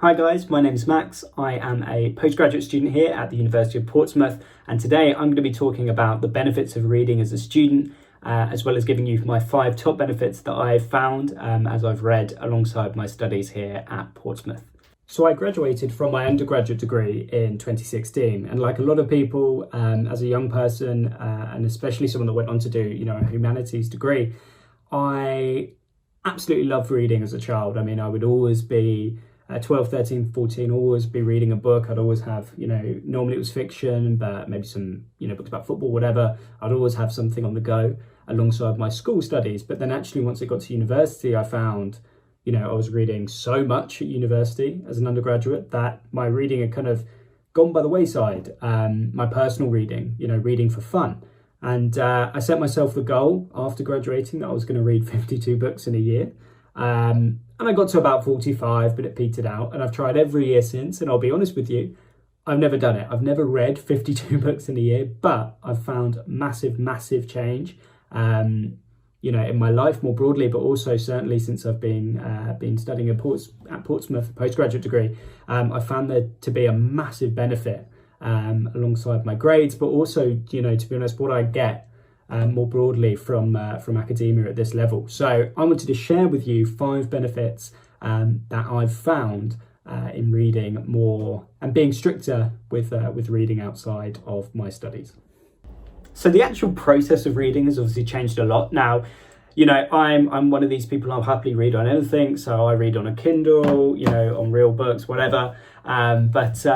Hi guys, my name is Max. I am a postgraduate student here at the University of Portsmouth, and today I'm going to be talking about the benefits of reading as a student, as well as giving you my 5 top benefits that I've found as I've read alongside my studies here at Portsmouth. So I graduated from my undergraduate degree in 2016, and like a lot of people, as a young person, and especially someone that went on to do, a humanities degree, I absolutely loved reading as a child. I mean, I would always be 12, 13, 14, always be reading a book. I'd always have, normally it was fiction, but maybe some, books about football, whatever. I'd always have something on the go alongside my school studies. But then actually once it got to university, I found, I was reading so much at university as an undergraduate that my reading had kind of gone by the wayside. My personal reading, reading for fun. And I set myself the goal after graduating that I was going to read 52 books in a year. And I got to about 45, but it petered out. And I've tried every year since. And I'll be honest with you, I've never done it. I've never read 52 books in a year, but I've found massive change, in my life more broadly, but also certainly since I've been studying at Portsmouth, postgraduate degree. I found there to be a massive benefit alongside my grades, but also, to be honest, what I get more broadly from academia at this level. So I wanted to share with you 5 benefits that I've found in reading more and being stricter with reading outside of my studies. So the actual process of reading has obviously changed a lot. Now, I'm one of these people, I'll happily read on anything. So I read on a Kindle, on real books, whatever. But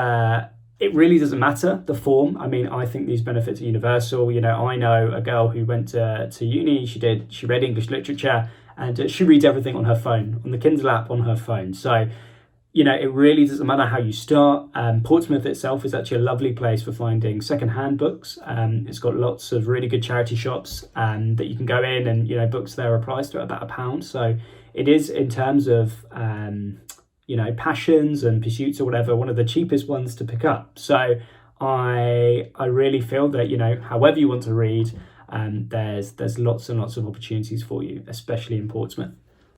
it really doesn't matter the form. I mean, I think these benefits are universal. I know a girl who went to uni, she read English literature, and she reads everything on her phone, on the Kindle app on her phone. So, it really doesn't matter how you start. Portsmouth itself is actually a lovely place for finding secondhand books. It's got lots of really good charity shops that you can go in, and, books there are priced at about £1. So it is, in terms of passions and pursuits or whatever, one of the cheapest ones to pick up. So I really feel that, however you want to read, there's lots and lots of opportunities for you, especially in Portsmouth.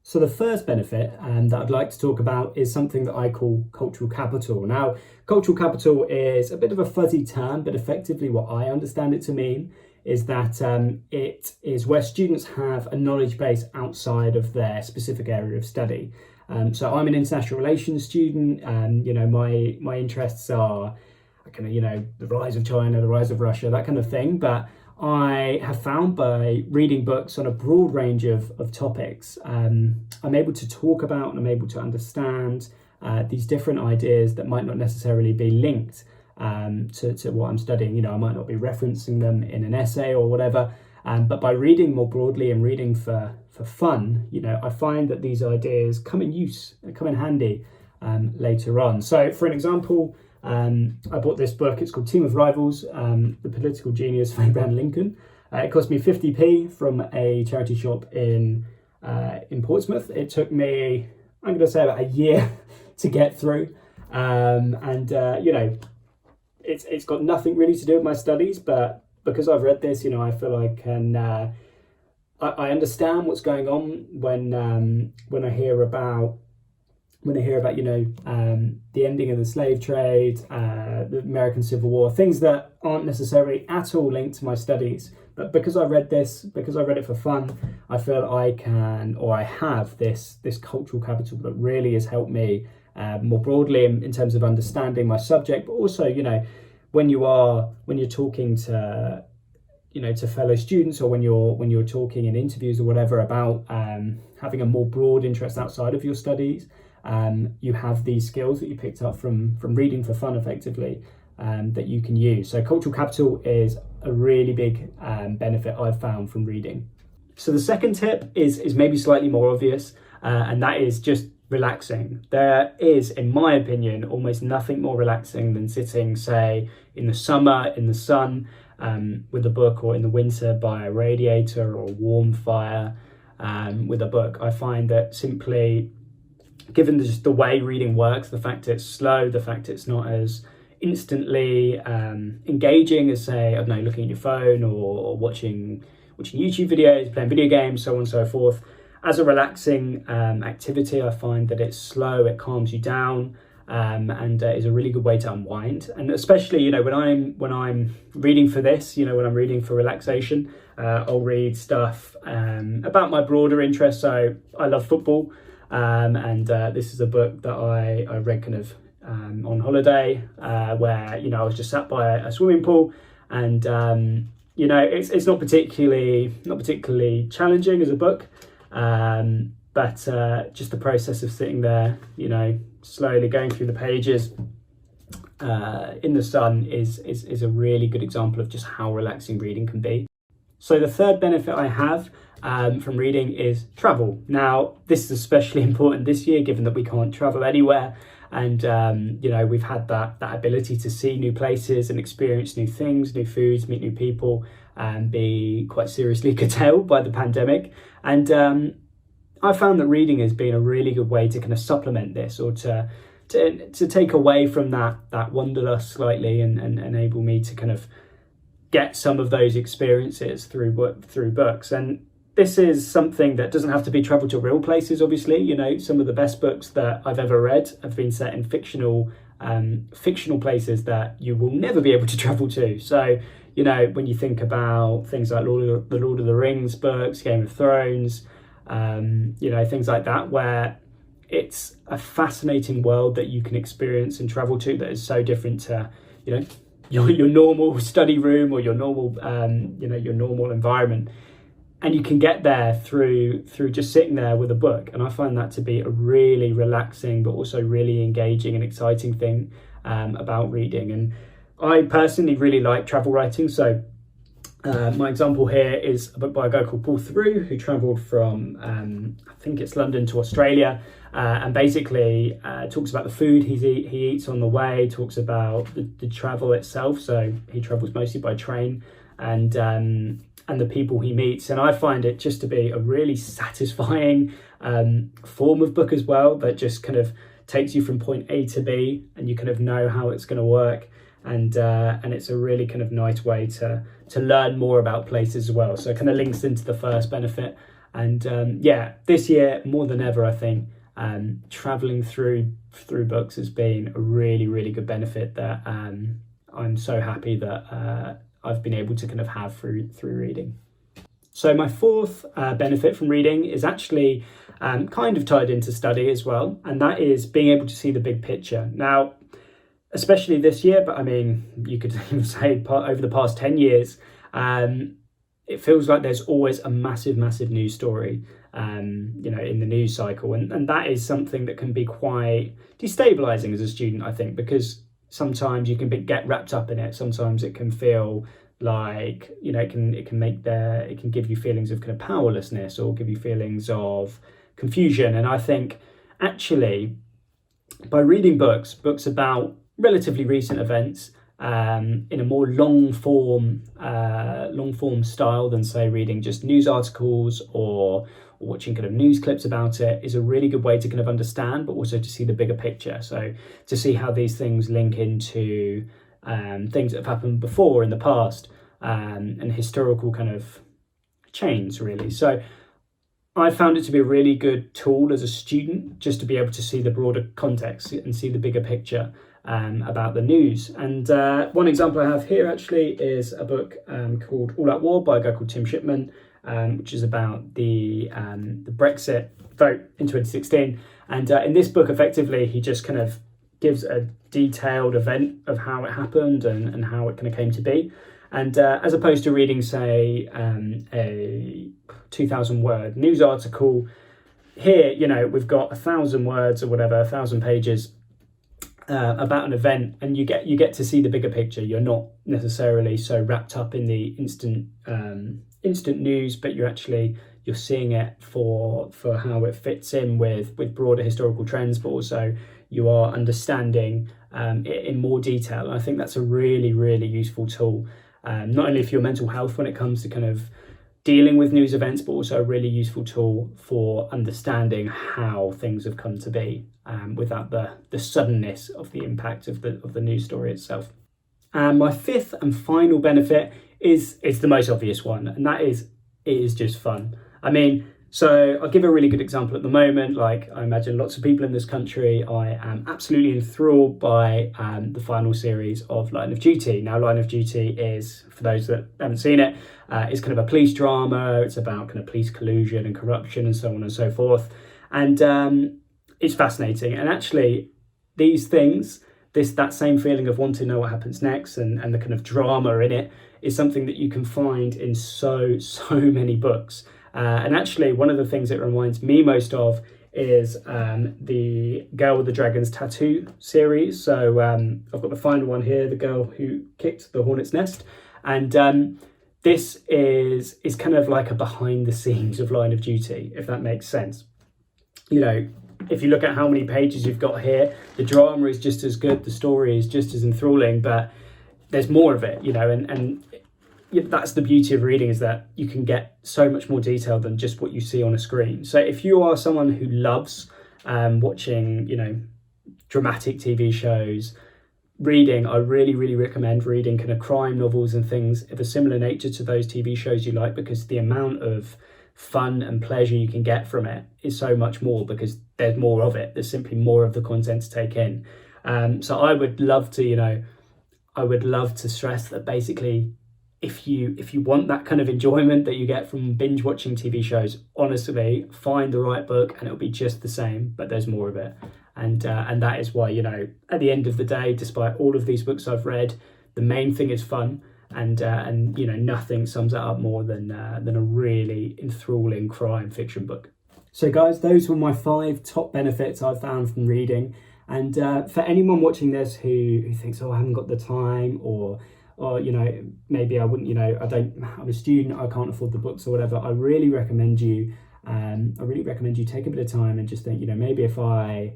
So the first benefit that I'd like to talk about is something that I call cultural capital. Now, cultural capital is a bit of a fuzzy term, but effectively what I understand it to mean is that it is where students have a knowledge base outside of their specific area of study. So I'm an international relations student, and my interests are the rise of China, the rise of Russia, that kind of thing. But I have found by reading books on a broad range of topics, I'm able to talk about and I'm able to understand these different ideas that might not necessarily be linked to what I'm studying. I might not be referencing them in an essay or whatever, but by reading more broadly and reading for fun, I find that these ideas come in handy later on. So for an example, I bought this book. It's called Team of Rivals, The Political Genius of Abraham Lincoln. It cost me 50p from a charity shop in Portsmouth. It took me, I'm going to say, about a year to get through. It's got nothing really to do with my studies, but because I've read this, I feel I can, I understand what's going on when I hear about the ending of the slave trade, the American Civil War, things that aren't necessarily at all linked to my studies. But because I read it for fun, I feel I have this cultural capital that really has helped me more broadly in terms of understanding my subject, but also, when you're talking to fellow students, or when you're talking in interviews or whatever about having a more broad interest outside of your studies, you have these skills that you picked up from reading for fun, effectively, that you can use. So cultural capital is a really big benefit I've found from reading. So the second tip is maybe slightly more obvious, and that is just relaxing. There is, in my opinion, almost nothing more relaxing than sitting, say, in the summer in the sun with a book, or in the winter by a radiator or a warm fire with a book. I find that simply, given just the way reading works, the fact it's slow, the fact it's not as instantly engaging as, say, I don't know, looking at your phone or watching YouTube videos, playing video games, so on and so forth. As a relaxing activity, I find that it's slow, it calms you down, and is a really good way to unwind. And especially, when I'm reading for this, when I'm reading for relaxation, I'll read stuff about my broader interests. So I love football, and this is a book that I read kind of on holiday, where I was just sat by a swimming pool, and it's not particularly challenging as a book, but just the process of sitting there, slowly going through the pages in the sun is a really good example of just how relaxing reading can be. So the third benefit I have from reading is travel. Now, this is especially important this year, given that we can't travel anywhere. And, we've had that ability to see new places and experience new things, new foods, meet new people, and be quite seriously curtailed by the pandemic. And I found that reading has been a really good way to kind of supplement this, or to take away from that wanderlust slightly, and enable me to kind of get some of those experiences through books. And this is something that doesn't have to be travel to real places, obviously. Some of the best books that I've ever read have been set in fictional places that you will never be able to travel to. So, when you think about things like the Lord of the Rings books, Game of Thrones, things like that, where it's a fascinating world that you can experience and travel to that is so different to, your normal study room or your normal, your normal environment. And you can get there through just sitting there with a book. And I find that to be a really relaxing, but also really engaging and exciting thing about reading. And I personally really like travel writing. So my example here is a book by a guy called Paul Theroux, who travelled from, I think it's London to Australia, and basically talks about the food he eats on the way, talks about the travel itself. So he travels mostly by train, and the people he meets. And I find it just to be a really satisfying form of book as well, that just kind of takes you from point A to B, and you kind of know how it's going to work. And it's a really kind of nice way to learn more about places as well. So it kind of links into the first benefit. And this year more than ever, I think traveling through books has been a really, really good benefit that I'm so happy that I've been able to kind of have through reading. So my fourth benefit from reading is actually kind of tied into study as well, and that is being able to see the big picture. Now, especially this year, but I mean, you could even say over the past 10 years, it feels like there's always a massive news story, in the news cycle. And that is something that can be quite destabilizing as a student, I think, because sometimes you can get wrapped up in it. Sometimes it can feel like, it can give you feelings of kind of powerlessness, or give you feelings of confusion. And I think actually by reading books about relatively recent events in a more long form style than, say, reading just news articles or watching kind of news clips about it, is a really good way to kind of understand, but also to see the bigger picture. So to see how these things link into things that have happened before in the past, and historical kind of chains, really. So I found it to be a really good tool as a student, just to be able to see the broader context and see the bigger picture about the news. And one example I have here actually is a book called All Out War by a guy called Tim Shipman, which is about the Brexit vote in 2016. And in this book, effectively, he just kind of gives a detailed event of how it happened and how it kind of came to be. And as opposed to reading, say, a 2,000-word news article, here, we've got 1,000 words or whatever, 1,000 pages about an event, and you get to see the bigger picture. You're not necessarily so wrapped up in the instant news, but you're seeing it for how it fits in with broader historical trends, but also you are understanding it in more detail. And I think that's a really, really useful tool, not only for your mental health when it comes to kind of dealing with news events, but also a really useful tool for understanding how things have come to be, without the suddenness of the impact of the news story itself. And my fifth and final benefit is the most obvious one, and that is, it is just fun. I mean, So I'll give a really good example at the moment. Like, I imagine lots of people in this country, I am absolutely enthralled by the final series of Line of Duty. Now, Line of Duty is, for those that haven't seen it, is kind of a police drama. It's about kind of police collusion and corruption and so on and so forth. And it's fascinating. And actually, these things, that same feeling of wanting to know what happens next and the kind of drama in it is something that you can find in so many books. And actually, one of the things it reminds me most of is the Girl with the Dragon's Tattoo series. So I've got the final one here, The Girl Who Kicked the Hornet's Nest. And this is kind of like a behind the scenes of Line of Duty, if that makes sense. You know, if you look at how many pages you've got here, the drama is just as good, the story is just as enthralling, but there's more of it, you know, and that's the beauty of reading, is that you can get so much more detail than just what you see on a screen. So if you are someone who loves watching, you know, dramatic TV shows, reading, I really recommend reading kind of crime novels and things of a similar nature to those TV shows you like, because the amount of fun and pleasure you can get from it is so much more, because there's more of it. There's simply more of the content to take in. So I would love to stress that basically, if you want that kind of enjoyment that you get from binge watching TV shows, honestly, find the right book and it'll be just the same, but there's more of it. And that is why, you know, at the end of the day, despite all of these books I've read, the main thing is fun. And you know, nothing sums that up more than a really enthralling crime fiction book. So guys, those were my 5 top benefits I've found from reading. And for anyone watching this who thinks, oh, I haven't got the time, or you know, maybe I wouldn't, you know, I'm a student, I can't afford the books or whatever, I really recommend you take a bit of time and just think, you know, maybe if I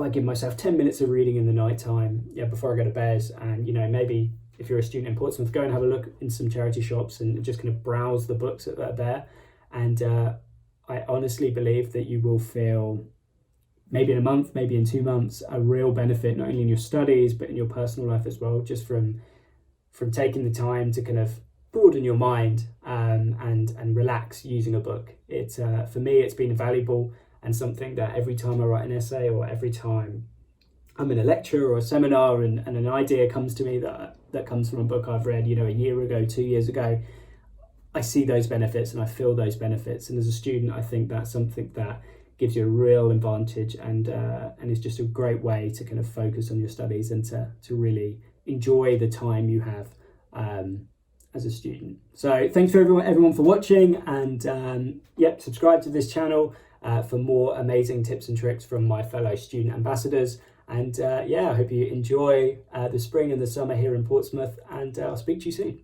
give myself 10 minutes of reading in the night time, before I go to bed, and, you know, maybe if you're a student in Portsmouth, go and have a look in some charity shops and just kind of browse the books that are there. And I honestly believe that you will feel, maybe in a month, maybe in 2 months, a real benefit, not only in your studies, but in your personal life as well, just from taking the time to kind of broaden your mind and relax using a book. It's for me, it's been valuable, and something that every time I write an essay, or every time I'm in a lecture or a seminar and an idea comes to me that comes from a book I've read, you know, a year ago, 2 years ago, I see those benefits and I feel those benefits. And as a student, I think that's something that gives you a real advantage, and is just a great way to kind of focus on your studies and to really enjoy the time you have as a student. So thanks for everyone for watching, and subscribe to this channel for more amazing tips and tricks from my fellow student ambassadors. And I hope you enjoy the spring and the summer here in Portsmouth, and I'll speak to you soon.